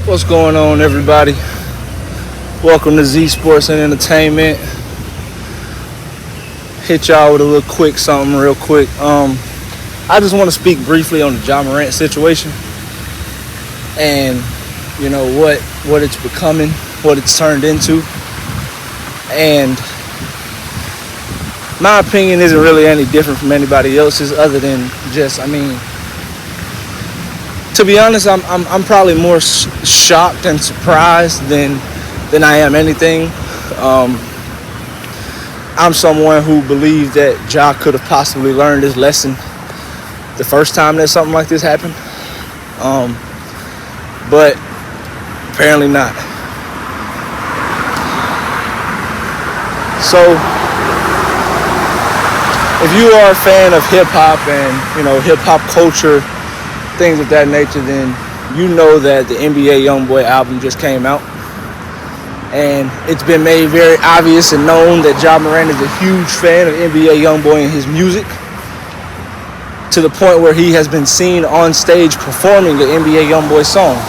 What's going on, everybody? Welcome to Z Sports and Entertainment. Hit y'all with a little quick something real quick. I just want to speak briefly on the Ja Morant situation and what it's becoming, what it's turned into. And my opinion isn't really any different from anybody else's, other than just, to be honest, I'm probably more shocked and surprised than I am anything. I'm someone who believes that Ja could have possibly learned his lesson the first time that something like this happened, but apparently not. So, if you are a fan of hip hop and hip hop culture, things of that nature, then you know that the NBA YoungBoy album just came out. And it's been made very obvious and known that Ja Morant is a huge fan of NBA YoungBoy and his music, to the point where he has been seen on stage performing the NBA YoungBoy song.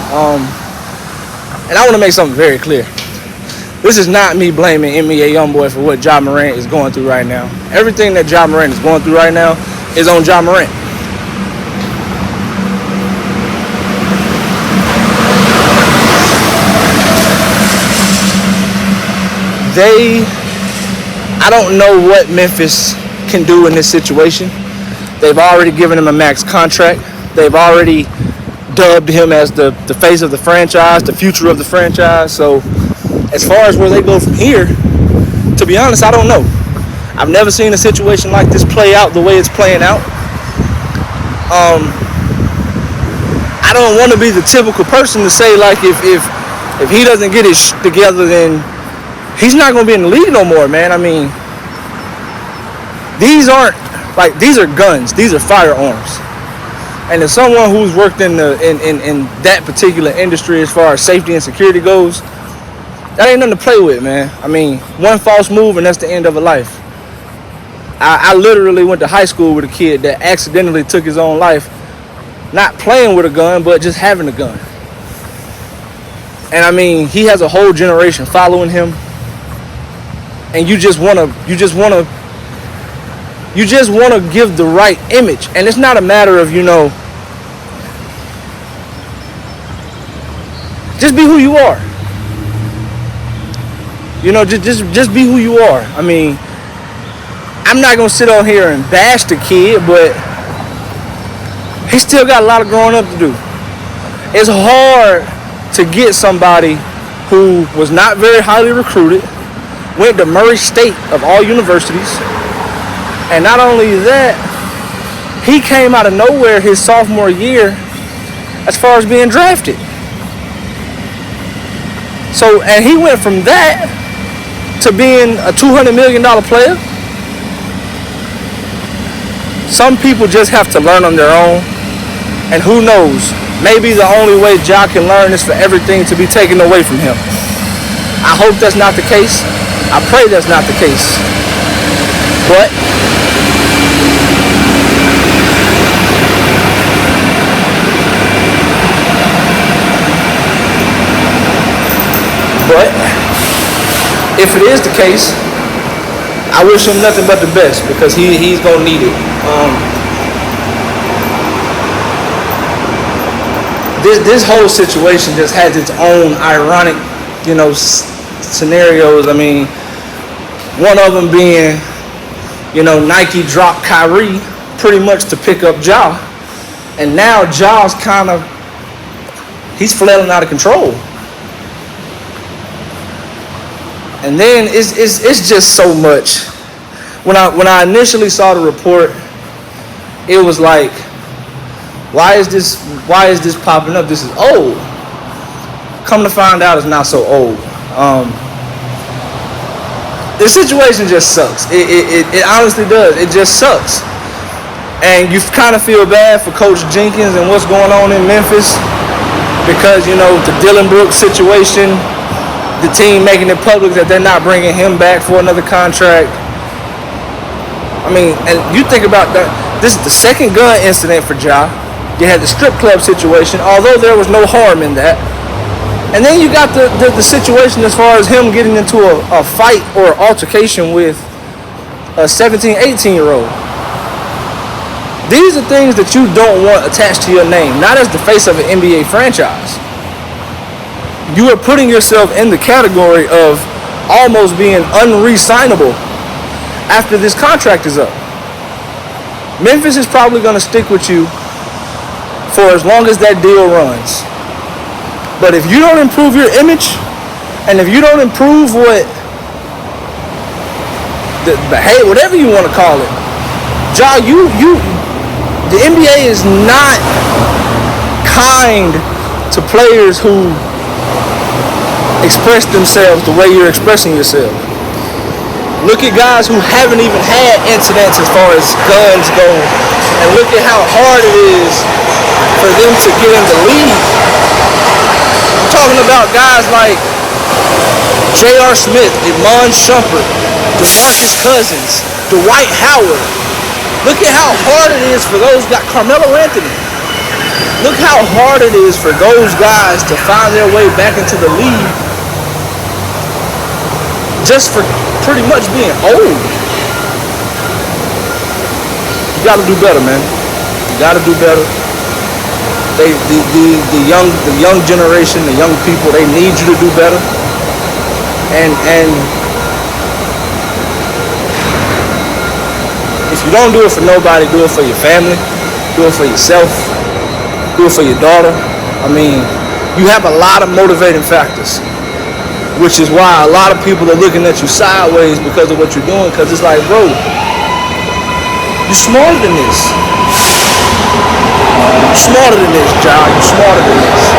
And I want to make something very clear. This is not me blaming NBA YoungBoy for what Ja Morant is going through right now. Everything that Ja Morant is going through right now is on Ja Morant. I don't know what Memphis can do in this situation. They've already given him a max contract. They've already dubbed him as the face of the franchise, the future of the franchise. So as far as where they go from here, to be honest, I don't know. I've never seen a situation like this play out the way it's playing out. I don't want to be the typical person to say, like, if he doesn't get his shit together, then he's not going to be in the league no more, man. These are guns. These are firearms. And as someone who's worked in that particular industry as far as safety and security goes, that ain't nothing to play with, man. One false move and that's the end of a life. I literally went to high school with a kid that accidentally took his own life, not playing with a gun, but just having a gun. And he has a whole generation following him. And you just want to give the right image. And it's not a matter of, just be who you are. Just be who you are. I'm not going to sit on here and bash the kid, but he still got a lot of growing up to do. It's hard to get somebody who was not very highly recruited, went to Murray State of all universities, and not only that, he came out of nowhere his sophomore year as far as being drafted. So, and he went from that to being a $200 million player. Some people just have to learn on their own, and who knows, maybe the only way Ja can learn is for everything to be taken away from him. I hope that's not the case. I pray that's not the case. But if it is the case, I wish him nothing but the best, because he's gonna need it. This whole situation just has its own ironic, scenarios. One of them being, Nike dropped Kyrie pretty much to pick up Ja, and now Ja's he's flailing out of control. And then it's just so much. When I initially saw the report, it was like, why is this popping up? This is old. Come to find out, it's not so old. The situation just sucks. It honestly does. It just sucks. And you kind of feel bad for Coach Jenkins and what's going on in Memphis, because the Dillon Brooks situation, the team making it public that they're not bringing him back for another contract. And you think about that. This is the second gun incident for Ja. You had the strip club situation, although there was no harm in that. And then you got the situation as far as him getting into a fight or altercation with a 17, 18-year-old. These are things that you don't want attached to your name, not as the face of an NBA franchise. You are putting yourself in the category of almost being unre-signable after this contract is up. Memphis is probably going to stick with you for as long as that deal runs. But if you don't improve your image, and if you don't improve whatever you want to call it, the NBA is not kind to players who express themselves the way you're expressing yourself. Look at guys who haven't even had incidents as far as guns go, and look at how hard it is for them to get in the league. I'm talking about guys like J.R. Smith, Iman Shumpert, DeMarcus Cousins, Dwight Howard. Look at how hard it is for those guys. Carmelo Anthony. Look how hard it is for those guys to find their way back into the league just for pretty much being old. You gotta do better, man. You gotta do better. The young generation, the young people, they need you to do better. And if you don't do it for nobody, do it for your family, do it for yourself, do it for your daughter. I mean, you have a lot of motivating factors, which is why a lot of people are looking at you sideways because of what you're doing, because it's like, bro, you're smarter than this. You're smarter than this, John. You're smarter than this.